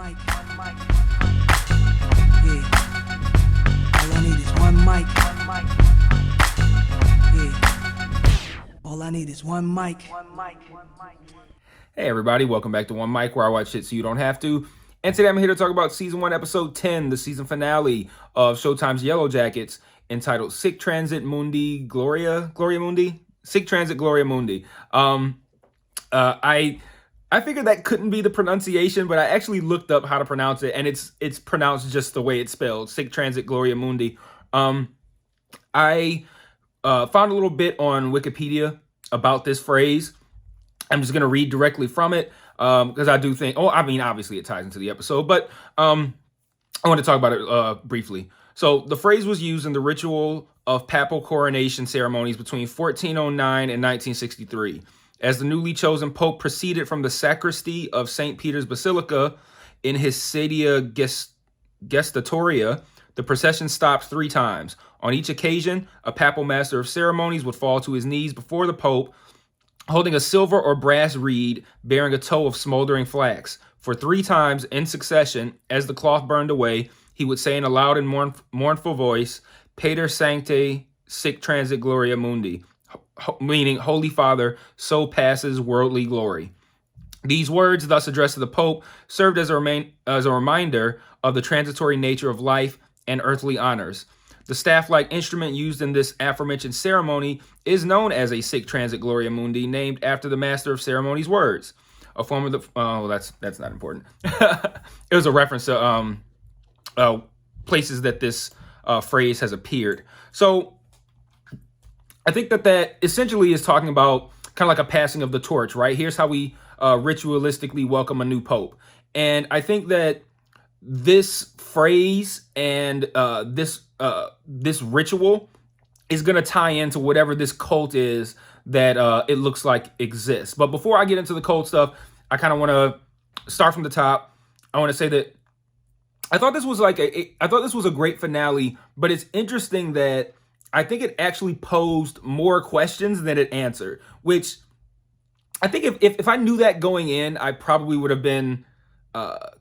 mic. Yeah. All I need is one mic. Yeah. All I need is one mic. Hey everybody, welcome back to One Mic, where I watch shit so you don't have to. And today I'm here to talk about Season 1, Episode 10, the season finale of Showtime's Yellowjackets, entitled Sick Transit Mundi Gloria Mundi? Sick Transit Gloria Mundi. I figured that couldn't be the pronunciation, but I actually looked up how to pronounce it, and it's pronounced just the way it's spelled, Sick Transit Gloria Mundi. I found a little bit on Wikipedia about this phrase. I'm just going to read directly from it because I do think, obviously it ties into the episode, but I want to talk about it briefly. So the phrase was used in the ritual of papal coronation ceremonies between 1409 and 1963. As the newly chosen pope proceeded from the sacristy of St. Peter's Basilica in his sedia gestatoria, the procession stopped 3 times. On each occasion, a papal master of ceremonies would fall to his knees before the pope, holding a silver or brass reed bearing a tow of smoldering flax. For 3 times in succession, as the cloth burned away, he would say in a loud and mournful voice, Pater Sancte Sic Transit Gloria Mundi, meaning, Holy Father, so passes worldly glory. These words, thus addressed to the Pope, served as a reminder of the transitory nature of life and earthly honors. The staff-like instrument used in this aforementioned ceremony is known as a Sic Transit Gloria Mundi, named after the Master of Ceremonies' words. A form of the that's not important. It was a reference to places that this phrase has appeared. So I think that essentially is talking about kind of like a passing of the torch, right? Here's how we ritualistically welcome a new pope. And I think that this phrase and this ritual is going to tie into whatever this cult is that it looks like exists. But before I get into the cult stuff, I kind of want to start from the top. I want to say that I thought this was a great finale, but it's interesting that I think it actually posed more questions than it answered, which I think if I knew that going in, I probably would have been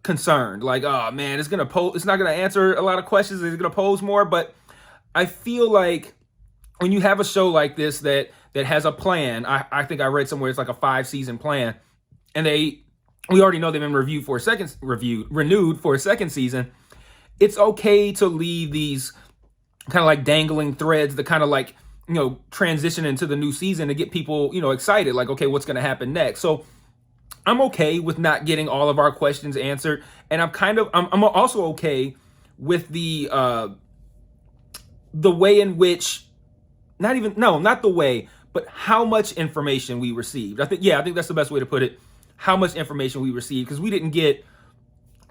concerned. Like, oh man, it's not gonna answer a lot of questions. It's gonna pose more. But I feel like when you have a show like this that has a plan, I think I read somewhere it's like a 5-season plan, and we already know they've been renewed for a second season. It's okay to leave these kind of like dangling threads that kind of like, transition into the new season to get people, excited. Like, okay, what's going to happen next? So I'm okay with not getting all of our questions answered. And I'm also okay with the way in which, not the way, but how much information we received. I think that's the best way to put it. How much information we received, because we didn't get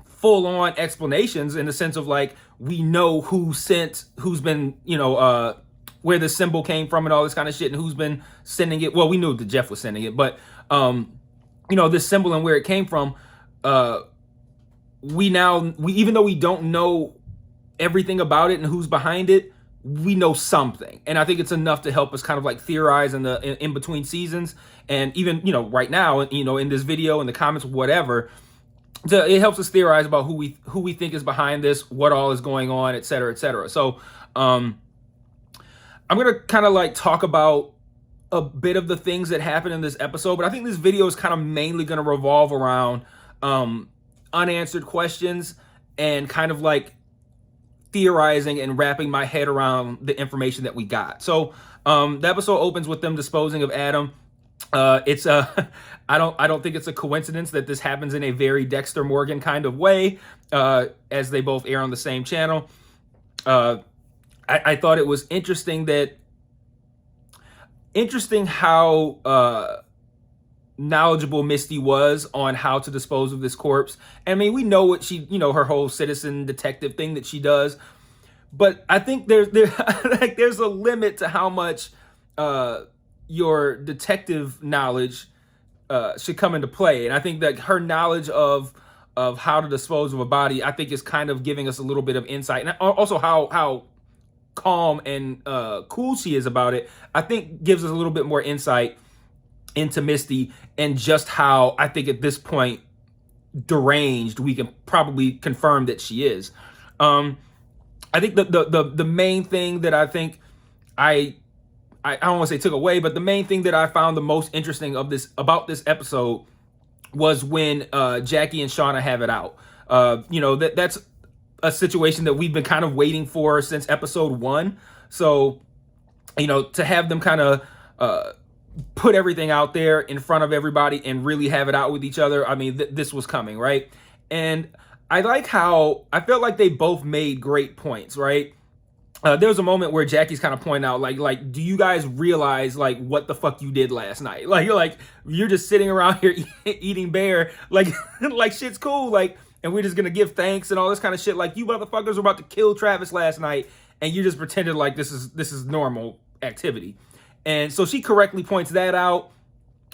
full-on explanations in the sense of like we know who's been where the symbol came from and all this kind of shit, and who's been sending it. Well, we knew that Jeff was sending it, but this symbol and where it came from, we even though we don't know everything about it and who's behind it, we know something. And I think it's enough to help us kind of like theorize in between seasons, and even right now, in this video, in the comments, whatever. It helps us theorize about who we think is behind this, what all is going on, et cetera, et cetera. So I'm going to kind of like talk about a bit of the things that happened in this episode, but I think this video is kind of mainly going to revolve around unanswered questions and kind of like theorizing and wrapping my head around the information that we got. So the episode opens with them disposing of Adam. I don't think it's a coincidence that this happens in a very Dexter Morgan kind of way, as they both air on the same channel. I thought it was interesting how knowledgeable Misty was on how to dispose of this corpse. I mean, we know what she, her whole citizen detective thing that she does, but I think there's a limit to how much your detective knowledge should come into play. And I think that her knowledge of how to dispose of a body, I think, is kind of giving us a little bit of insight. And also how calm and cool she is about it, I think gives us a little bit more insight into Misty and just how I think at this point deranged, we can probably confirm that she is. I think the main thing that I think I don't want to say took away, but the main thing that I found the most interesting about this episode was when Jackie and Shauna have it out. That's a situation that we've been kind of waiting for since episode 1. So, to have them kind of put everything out there in front of everybody and really have it out with each other. I mean, this was coming, right? And I like how I felt like they both made great points, right? There was a moment where Jackie's kind of pointing out, like, do you guys realize, like, what the fuck you did last night? Like you're just sitting around here eating bear, like, like shit's cool, like, and we're just gonna give thanks and all this kind of shit. Like, you motherfuckers were about to kill Travis last night, and you just pretended like this is normal activity. And so she correctly points that out.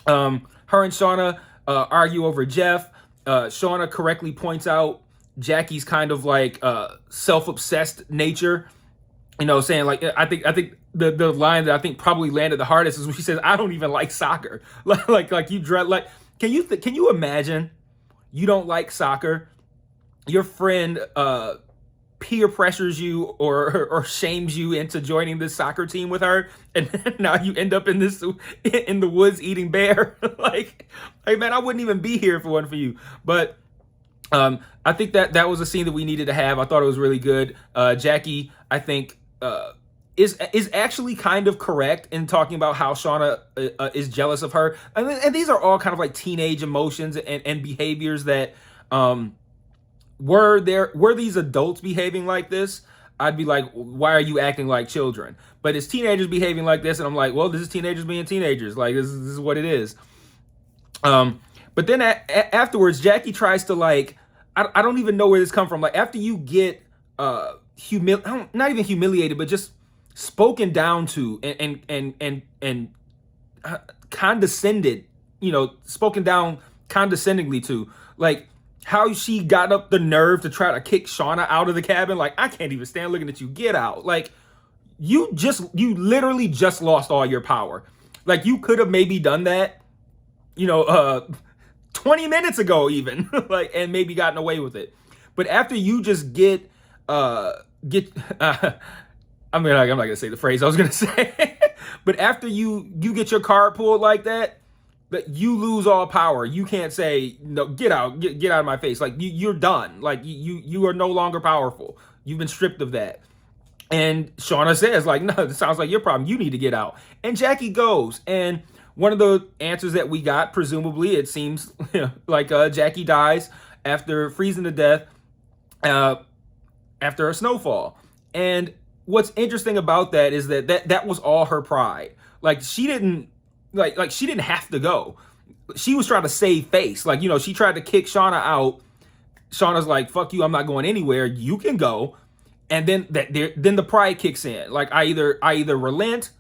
Her and Shauna argue over Jeff. Shauna correctly points out Jackie's kind of like self-obsessed nature. Saying like, I think the line that I think probably landed the hardest is when she says, "I don't even like soccer." like you dread, like, can you imagine you don't like soccer? Your friend peer pressures you or shames you into joining this soccer team with her, and now you end up in the woods eating bear. like, man, I wouldn't even be here if it wasn't for you. But I think that was a scene that we needed to have. I thought it was really good. Jackie, I think, is actually kind of correct in talking about how Shauna is jealous of her. And these are all kind of like teenage emotions and behaviors that were these adults behaving like this, I'd be like, why are you acting like children? But it's teenagers behaving like this, and I'm like, well, this is teenagers being teenagers. Like, this is what it is. But then afterwards, Jackie tries to, like, I don't even know where this come from. Like, after you get not even humiliated, but just spoken down to and condescended, spoken down condescendingly to, like, how she got up the nerve to try to kick Shauna out of the cabin. Like, I can't even stand looking at you. Get out. Like, you literally just lost all your power. Like, you could have maybe done that, 20 minutes ago even, like, and maybe gotten away with it. But after you just I'm not gonna say the phrase I was gonna say, but after you get your card pulled like that you lose all power. You can't say, no, get out of my face. Like, you're done. Like, you are no longer powerful. You've been stripped of that. And Shauna says, like, no, this sounds like your problem. You need to get out. And Jackie goes. And one of the answers that we got, presumably, it seems like Jackie dies after freezing to death after a snowfall. And what's interesting about that is that was all her pride. Like, she didn't she didn't have to go. She was trying to save face. Like, she tried to kick Shauna out. Shauna's like, fuck you, I'm not going anywhere. You can go. And then then the pride kicks in. Like, I either relent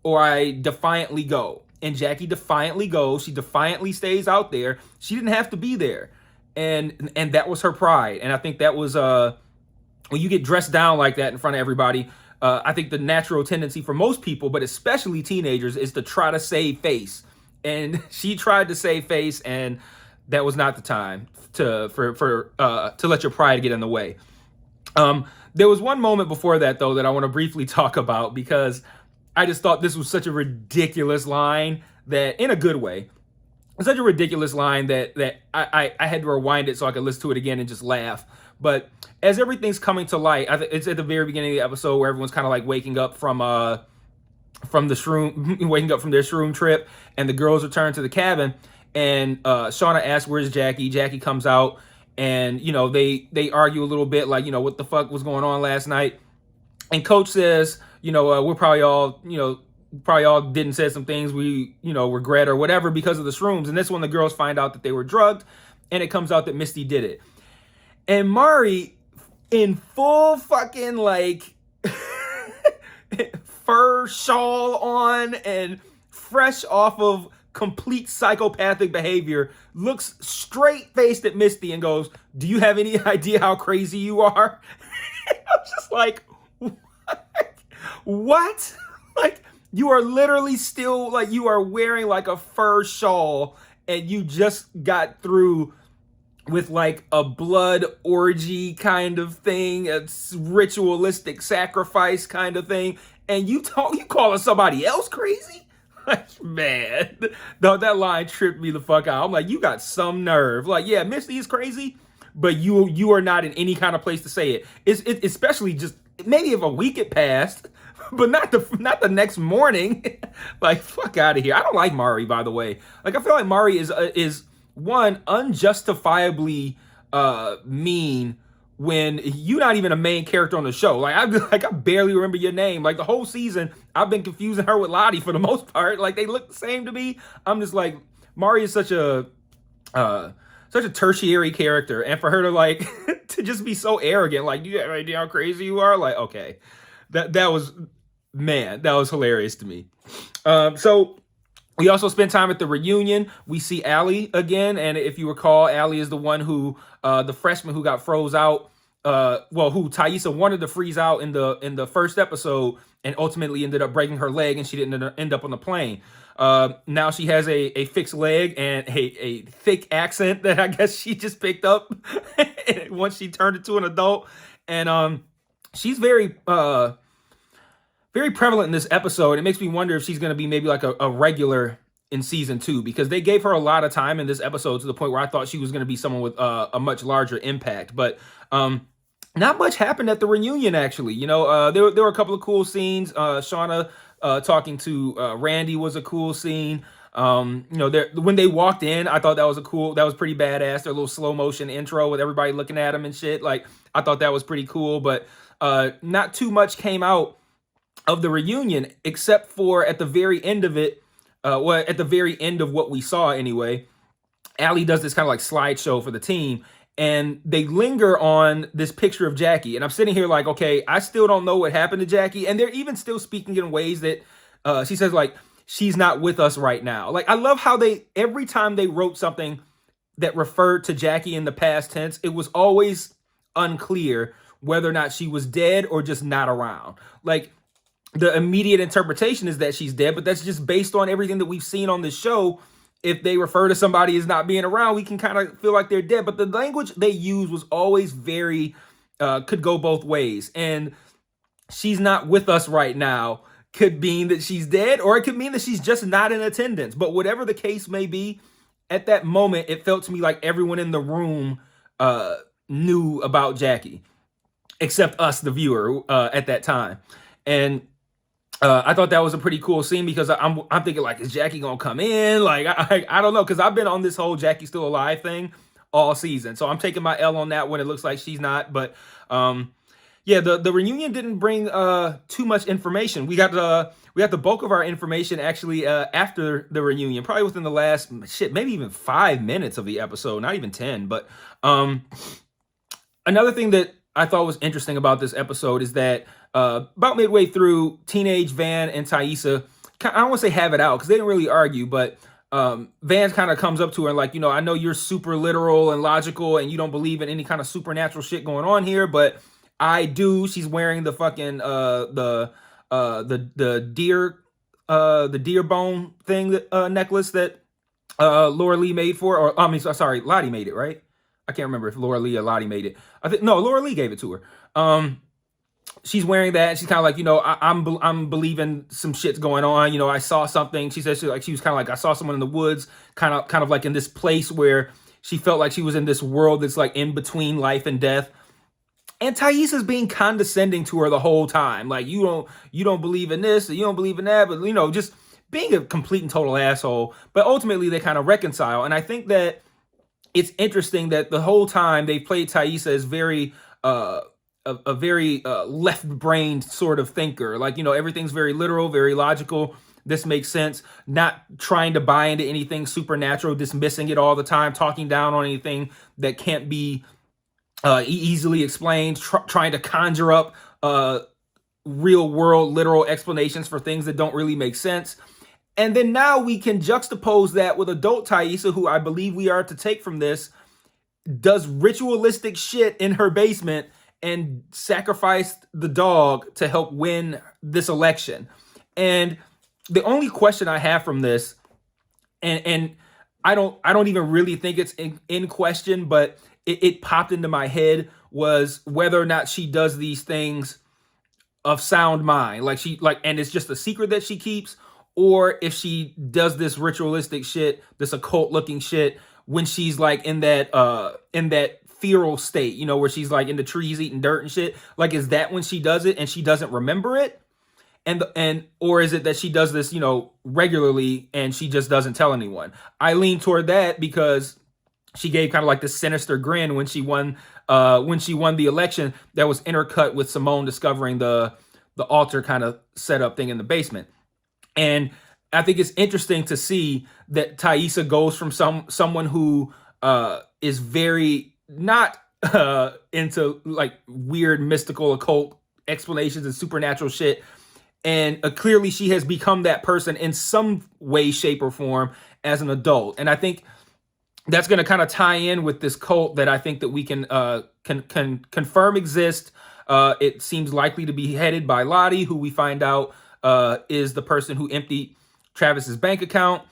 or I defiantly go. And Jackie defiantly goes. She defiantly stays out there. She didn't have to be there. And that was her pride. And I think that was when you get dressed down like that in front of everybody, I think the natural tendency for most people, but especially teenagers, is to try to save face. And she tried to save face, and that was not the time to let your pride get in the way. There was one moment before that, though, that I want to briefly talk about, because I just thought this was such a ridiculous line, that, in a good way, such a ridiculous line that I had to rewind it so I could listen to it again and just laugh. But as everything's coming to light, it's at the very beginning of the episode where everyone's kind of like waking up from the shroom, waking up from their shroom trip, and the girls return to the cabin, and Shauna asks, "Where's Jackie?" Jackie comes out, and they argue a little bit, like, what the fuck was going on last night, and Coach says, we're probably all didn't say some things we regret or whatever because of the shrooms, and this one the girls find out that they were drugged, and it comes out that Misty did it. And Mari, in full fucking, like, fur shawl on and fresh off of complete psychopathic behavior, looks straight-faced at Misty and goes, "Do you have any idea how crazy you are?" I'm just like, what? Like, you are literally still, like, you are wearing, like, a fur shawl, and you just got through with like a blood orgy kind of thing, a ritualistic sacrifice kind of thing, and you calling somebody else crazy? Like, man, that line tripped me the fuck out. I'm like, you got some nerve. Like, yeah, Misty is crazy, but you are not in any kind of place to say it. It's especially just maybe if a week had passed, but not the next morning. Like, fuck out of here. I don't like Mari, by the way. Like, I feel like Mari is one unjustifiably mean when you're not even a main character on the show. I barely remember your name. Like the whole season, I've been confusing her with Lottie for the most part. Like they look the same to me. I'm just like, Mari is such a tertiary character, and for her to like to just be so arrogant, like you have any idea how crazy you are. Like okay, that was hilarious to me. So. We also spend time at the reunion. We see Allie again, and if you recall, Allie is the one who, the freshman who got froze out. Who Taissa wanted to freeze out in the first episode, and ultimately ended up breaking her leg, and she didn't end up on the plane. Now she has a fixed leg and a thick accent that I guess she just picked up once she turned into an adult, and she's very prevalent in this episode. It makes me wonder if she's going to be maybe like a regular in season 2, because they gave her a lot of time in this episode to the point where I thought she was going to be someone with a much larger impact. But not much happened at the reunion, actually. You know, there were a couple of cool scenes. Shauna talking to Randy was a cool scene. You know, when they walked in, I thought that was pretty badass. Their little slow motion intro with everybody looking at them and shit. Like, I thought that was pretty cool. But not too much came out of the reunion, except for at the very end of it, at the very end of what we saw anyway, Allie does this kind of like slideshow for the team, and they linger on this picture of Jackie. And I'm sitting here like, okay, I still don't know what happened to Jackie. And they're even still speaking in ways that she says like, she's not with us right now. Like, I love how every time they wrote something that referred to Jackie in the past tense, it was always unclear whether or not she was dead or just not around. Like, the immediate interpretation is that she's dead, but that's just based on everything that we've seen on this show. If they refer to somebody as not being around, we can kind of feel like they're dead. But the language they use was always very, could go both ways. And she's not with us right now could mean that she's dead, or it could mean that she's just not in attendance. But whatever the case may be, at that moment, it felt to me like everyone in the room knew about Jackie, except us, the viewer, at that time. And I thought that was a pretty cool scene, because I'm thinking like, is Jackie gonna come in? Like, I don't know, because I've been on this whole Jackie still alive thing all season, so I'm taking my L on that one. It looks like she's not, but yeah, the reunion didn't bring too much information. We got the bulk of our information actually after the reunion, probably within the last maybe even 5 minutes of the episode, not even 10. But another thing that I thought was interesting about this episode is that about midway through, teenage Van and Taissa, I don't want to say have it out, because they didn't really argue, but Van kind of comes up to her and like, you know, I know you're super literal and logical and you don't believe in any kind of supernatural shit going on here, but I do. She's wearing the fucking the deer bone thing, necklace that Laura Lee made for, or I mean, sorry, Lottie made it, right? I can't remember if Laura Lee or Lottie made it. I think no, Laura Lee gave it to her. She's wearing that. She's kind of like, you know, I'm believing some shit's going on. You know, I saw something. She said she was kind of like, I saw someone in the woods, kind of like in this place where she felt like she was in this world that's like in between life and death. And Taissa's being condescending to her the whole time. Like, you don't believe in this, or you don't believe in that, but you know, just being a complete and total asshole. But ultimately they kind of reconcile. And I think that it's interesting that the whole time they played Taissa as very a very left-brained sort of thinker. Like, you know, everything's very literal, very logical. This makes sense. Not trying to buy into anything supernatural, dismissing it all the time, talking down on anything that can't be easily explained, trying to conjure up real-world, literal explanations for things that don't really make sense. And then now we can juxtapose that with adult Taissa, who I believe we are to take from this, does ritualistic shit in her basement and sacrificed the dog to help win this election. And the only question I have from this, and I don't even really think it's in question, but it popped into my head was whether or not she does these things of sound mind, like and it's just a secret that she keeps, or if she does this ritualistic shit, this occult looking shit when she's like in that feral state, where she's like in the trees eating dirt and shit. Like, is that when she does it and she doesn't remember it? And or is it that she does this, regularly and she just doesn't tell anyone? I lean toward that because she gave kind of like this sinister grin when she won the election that was intercut with Simone discovering the altar kind of setup thing in the basement. And I think it's interesting to see that Taissa goes from someone who is very not into like weird mystical occult explanations and supernatural shit, and clearly she has become that person in some way, shape, or form as an adult. And I think that's going to kind of tie in with this cult that I think that we can confirm exists. It seems likely to be headed by Lottie, who we find out is the person who emptied Travis's bank account.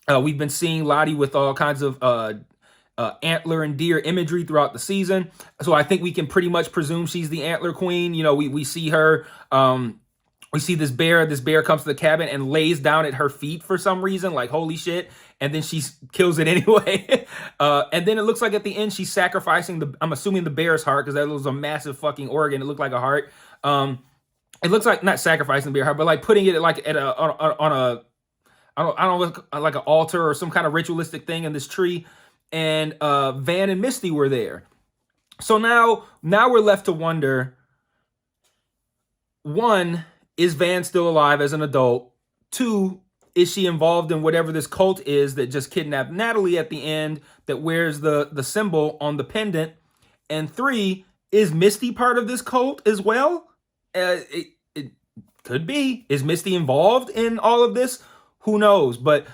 We've been seeing Lottie with all kinds of antler and deer imagery throughout the season, so I think we can pretty much presume she's the antler queen. We see her. We see this bear. This bear comes to the cabin and lays down at her feet for some reason, like holy shit. And then she kills it anyway. And then it looks like at the end she's sacrificing I'm assuming the bear's heart, because that was a massive fucking organ. It looked like a heart. It looks like not sacrificing the bear heart, but like putting it like at on a I don't know, like an altar or some kind of ritualistic thing in this tree. And Van and Misty were there. So now we're left to wonder: one, is Van still alive as an adult? Two, is she involved in whatever this cult is that just kidnapped Natalie at the end, that wears the symbol on the pendant? And three, is Misty part of this cult as well? It could be. Is Misty involved in all of this? Who knows? But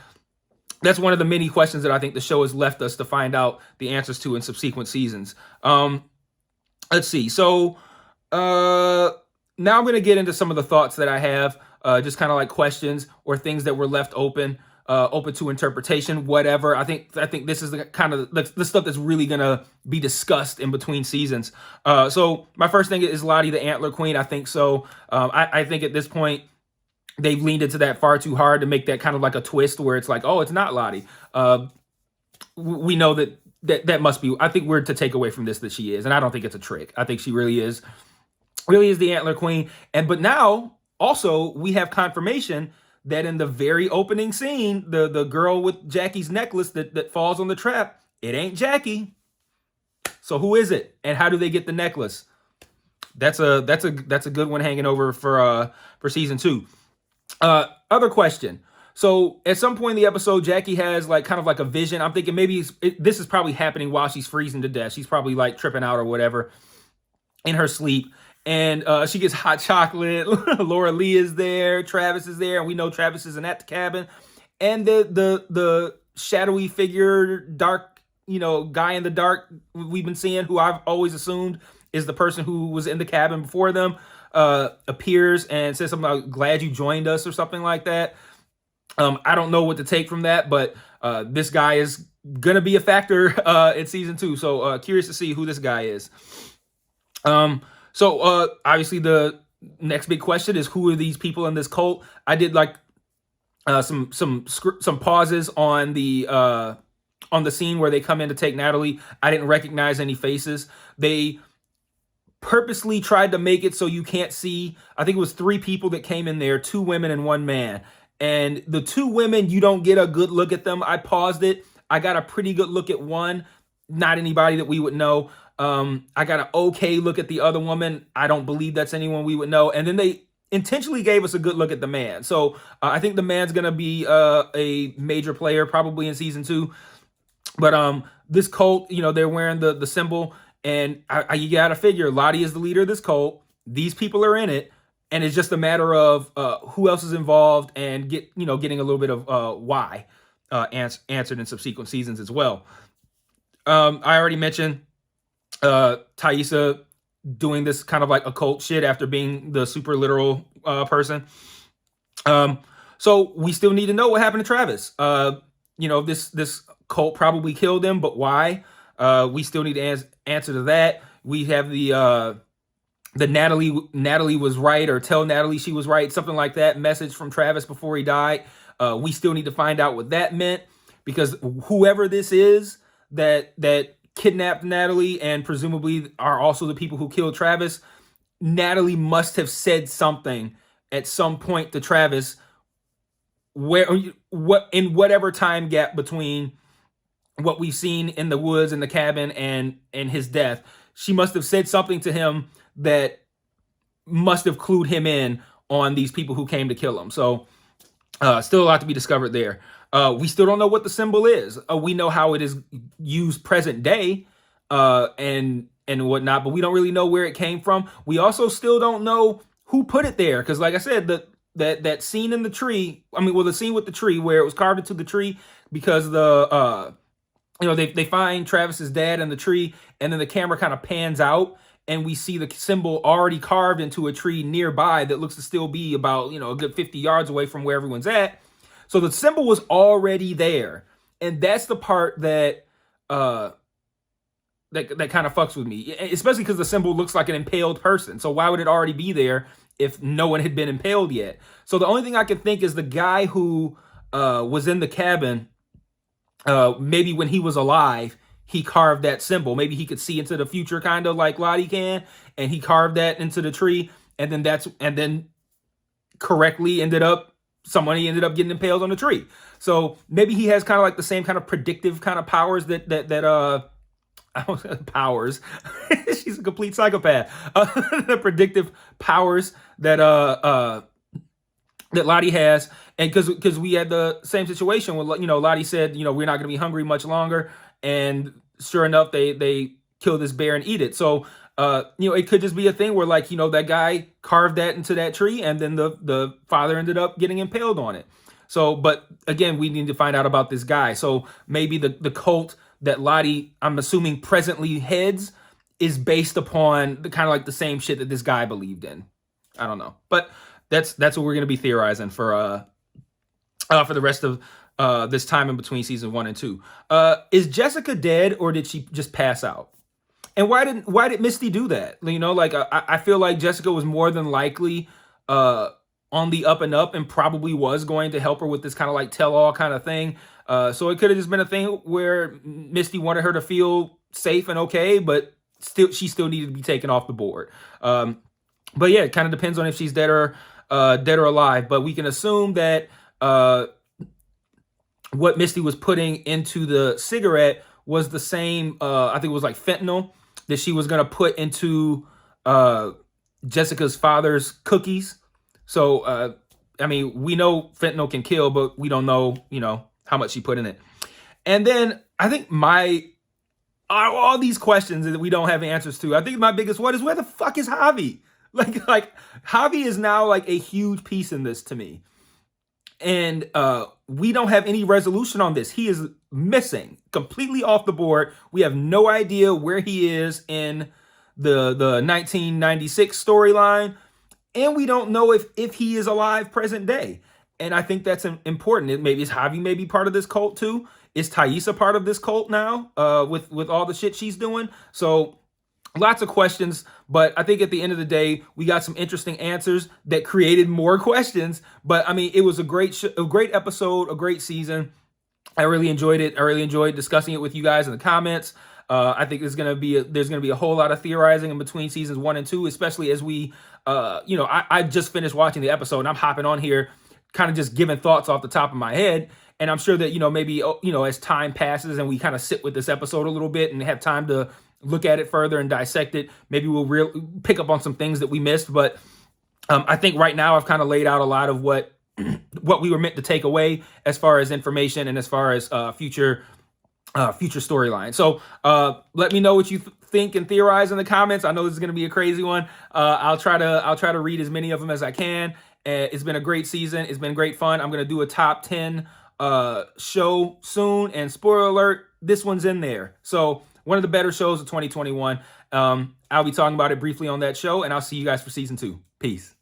that's one of the many questions that I think the show has left us to find out the answers to in subsequent seasons. Let's see. So now I'm going to get into some of the thoughts that I have, just kind of like questions or things that were left open to interpretation, whatever. I think this is the kind of the stuff that's really going to be discussed in between seasons. So my first thing is Lottie the Antler Queen. I think so. I think at this point they've leaned into that far too hard to make that kind of like a twist where it's like, oh, it's not Lottie. We know that must be. I think we're to take away from this that she is, and I don't think it's a trick. I think she really is the Antler Queen. But now also we have confirmation that in the very opening scene, the girl with Jackie's necklace that falls on the trap, it ain't Jackie. So who is it, and how do they get the necklace? That's a good one hanging over for season 2. Other question. So at some point in the episode, Jackie has like kind of like a vision. I'm thinking maybe this is probably happening while she's freezing to death. She's probably like tripping out or whatever in her sleep. And she gets hot chocolate. Laura Lee is there. Travis is there. And we know Travis isn't at the cabin. And the shadowy figure, dark, guy in the dark we've been seeing, who I've always assumed is the person who was in the cabin before them, appears and says something like, glad you joined us, or something like that. I don't know what to take from that, but this guy is going to be a factor in season 2. So curious to see who this guy is. So obviously the next big question is, who are these people in this cult? I did like some pauses on the scene where they come in to take Natalie. I didn't recognize any faces. They purposely tried to make it so you can't see. I think it was 3 people that came in there, 2 women and 1 man. And the 2 women, you don't get a good look at them. I paused it. I got a pretty good look at one. Not anybody that we would know. I got an okay look at the other woman. I don't believe that's anyone we would know. And then they intentionally gave us a good look at the man. So I think the man's going to be a major player probably in season 2. But this cult, they're wearing the symbol. And you got to figure Lottie is the leader of this cult. These people are in it. And it's just a matter of who else is involved and getting a little bit of why answered in subsequent seasons as well. I already mentioned Taissa doing this kind of like occult shit after being the super literal person. So we still need to know what happened to Travis. this cult probably killed him, but why? We still need to answer to that. We have the Natalie was right, or tell Natalie she was right, something like that message from Travis before he died. We still need to find out what that meant, because whoever this is that kidnapped Natalie and presumably are also the people who killed Travis, Natalie must have said something at some point to Travis in whatever time gap between what we've seen in the woods in the cabin and his death. She must have said something to him that must have clued him in on these people who came to kill him. So still a lot to be discovered there. We still don't know what the symbol is. We know how it is used present day and whatnot, but we don't really know where it came from. We also still don't know who put it there, because like I said, that scene in the tree, the scene with the tree where it was carved into the tree, because they find Travis's dad in the tree, and then the camera kind of pans out and we see the symbol already carved into a tree nearby that looks to still be about, a good 50 yards away from where everyone's at. So the symbol was already there. And that's the part that kind of fucks with me, especially because the symbol looks like an impaled person. So why would it already be there if no one had been impaled yet? So the only thing I can think is the guy who was in the cabin, maybe when he was alive, he carved that symbol. Maybe he could see into the future, kind of like Lottie can, and he carved that into the tree, and then correctly somebody ended up getting impaled on the tree. So maybe he has kind of like the same kind of predictive kind of powers that powers. She's a complete psychopath. The predictive powers that Lottie has, and because we had the same situation where Lottie said we're not going to be hungry much longer, and sure enough they kill this bear and eat it. So it could just be a thing where that guy carved that into that tree, and then the father ended up getting impaled on it. So, but again, we need to find out about this guy. So maybe the cult that Lottie, I'm assuming, presently heads is based upon the kind of the same shit that this guy believed in. I don't know, but that's what we're gonna be theorizing for the rest of this time in between season 1 and 2. Is Jessica dead, or did she just pass out? And why did Misty do that? I feel like Jessica was more than likely on the up and up, and probably was going to help her with this kind of tell-all kind of thing. So it could have just been a thing where Misty wanted her to feel safe and okay, but she still needed to be taken off the board. But yeah, it kind of depends on if she's dead or alive. But we can assume that what Misty was putting into the cigarette was the same, I think it was fentanyl, that she was going to put into Jessica's father's cookies. So, we know fentanyl can kill, but we don't know, how much she put in it. And then I think all these questions that we don't have answers to, I think my biggest one is, where the fuck is Javi? Javi is now a huge piece in this to me. And we don't have any resolution on this. He is missing, completely off the board. We have no idea where he is in the 1996 storyline. And we don't know if he is alive present day. And I think that's important. Is Javi maybe part of this cult too? Is Taissa part of this cult now with all the shit she's doing? So lots of questions, but I think at the end of the day, we got some interesting answers that created more questions. But it was a great episode, a great season. I really enjoyed it. I really enjoyed discussing it with you guys in the comments. I think there's gonna be a whole lot of theorizing in between seasons 1 and 2, especially as we, I just finished watching the episode and I'm hopping on here, kind of just giving thoughts off the top of my head. And I'm sure that, maybe, as time passes and we kind of sit with this episode a little bit and have time to look at it further and dissect it, maybe we'll pick up on some things that we missed. But I think right now I've kind of laid out a lot of what we were meant to take away as far as information and as far as future storyline. So let me know what you think and theorize in the comments. I know this is going to be a crazy one. I'll try to read as many of them as I can. It's been a great season. It's been great fun. I'm going to do a top 10 show soon, and spoiler alert, this one's in there. So one of the better shows of 2021. I'll be talking about it briefly on that show, and I'll see you guys for season 2. Peace.